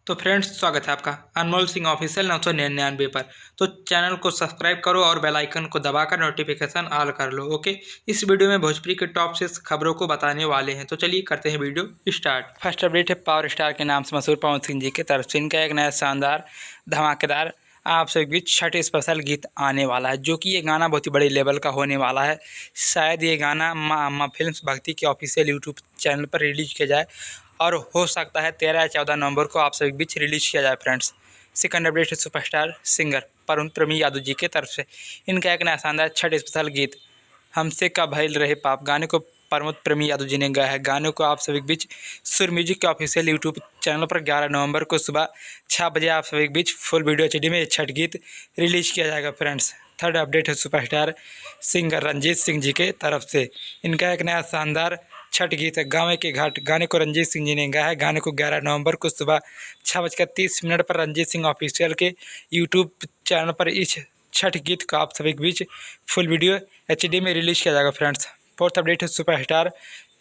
तो फ्रेंड्स, स्वागत है आपका अनमोल सिंह ऑफिशियल 999 पर। तो चैनल को सब्सक्राइब करो और बेल आइकन को दबाकर नोटिफिकेशन ऑल कर लो। ओके, इस वीडियो में भोजपुरी के टॉप 6 खबरों को बताने वाले हैं। तो चलिए करते हैं वीडियो स्टार्ट। फर्स्ट अपडेट है पावर स्टार के नाम से मशहूर पवन सिंह जी की तरफ से इनका एक नया शानदार धमाकेदार आप सभी बीच छठ स्पेशल गीत आने वाला है, जो कि ये गाना बहुत ही बड़े लेवल का होने वाला है। शायद ये गाना माँ अम्मा फिल्म्स भक्ति के ऑफिशियल यूट्यूब चैनल पर रिलीज किया जाए और हो सकता है 13 या 14 नवंबर को आप सभी बीच रिलीज किया जाए। फ्रेंड्स, सेकंड अपडेट है सुपरस्टार सिंगर परुण प्रेमी यादव जी की तरफ से इनका एक नया शानदार छठ स्पेशल गीत हमसे का भइल रहे पाप गाने को प्रमोद प्रेमी यादव जी ने गाया है। गाने को आप सभी के बीच सुर म्यूजिक के ऑफिशियल यूट्यूब चैनल पर 11 नवंबर को सुबह 6 बजे आप सभी के बीच फुल वीडियो एचडी में छठ गीत रिलीज किया जाएगा। फ्रेंड्स, थर्ड अपडेट है सुपरस्टार सिंगर रंजीत सिंह जी के तरफ से इनका एक नया शानदार छठ गीत है गाँव के घाट। गाने को रंजीत सिंह जी ने गाया है। गाने को 11 नवंबर को सुबह 6:30 पर रंजीत सिंह ऑफिशियल के यूट्यूब चैनल पर इस छठ गीत का आप सभी के बीच फुल वीडियो एचडी में रिलीज किया जाएगा। फ्रेंड्स, फोर्थ अपडेट है superstar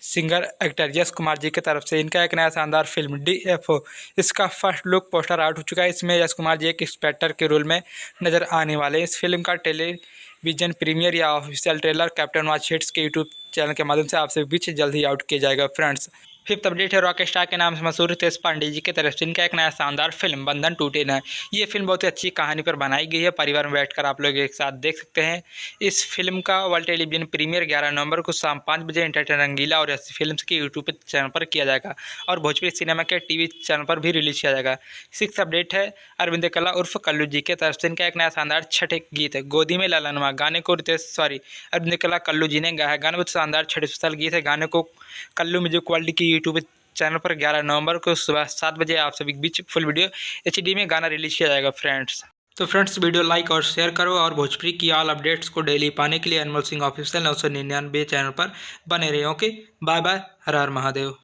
singer actor Yash Kumar ji की तरफ से इनका एक नया शानदार फिल्म DFO इसका फर्स्ट लुक पोस्टर आउट हो चुका है। इसमें यश कुमार जी एक इंस्पेक्टर के रोल में नजर आने वाले हैं। इस फिल्म का टेलीविजन प्रीमियर या official trailer captain watch hits के यूट्यूब चैनल के माध्यम से आपसे बीच जल्द ही आउट किया जाएगा। फ्रेंड्स, फिफ्थ अपडेट है रॉक स्टार के नाम से मशहूर रितेश पांडे जी की तरफ से इनका एक नया शानदार फिल्म बंधन टूटे न। ये फिल्म बहुत ही अच्छी कहानी पर बनाई गई है। परिवार में बैठकर आप लोग एक साथ देख सकते हैं। इस फिल्म का वर्ल्ड टेलीविजन प्रीमियर 11 नवंबर को शाम 5 बजे एंटरटेन रंगीला और फिल्म के यूट्यूब चैनल पर किया जाएगा और भोजपुरी सिनेमा के टीवी चैनल पर भी रिलीज किया जाएगा। सिक्स अपडेट है अरविंद कला उर्फ कल्लू जी के तरफ से इनका एक नया शानदार छठ गीत है गोदी में लालनमा। गाने को अरविंद कला कल्लू जी ने गाया है। गाने बहुत शानदार छठ स्पेशल गीत है। गाने को कल्लू म्यूजिक वर्ल्ड की यूट्यूब चैनल पर 11 नवंबर को सुबह 7 बजे आप सभी के बीच फुल वीडियो एचडी में गाना रिलीज किया जाएगा। फ्रेंड्स, तो फ्रेंड्स, वीडियो लाइक और शेयर करो और भोजपुरी की ऑल अपडेट्स को डेली पाने के लिए अनमोल सिंह ऑफिशियल 999 चैनल पर बने रहे। ओके, बाय बाय, हर हर महादेव।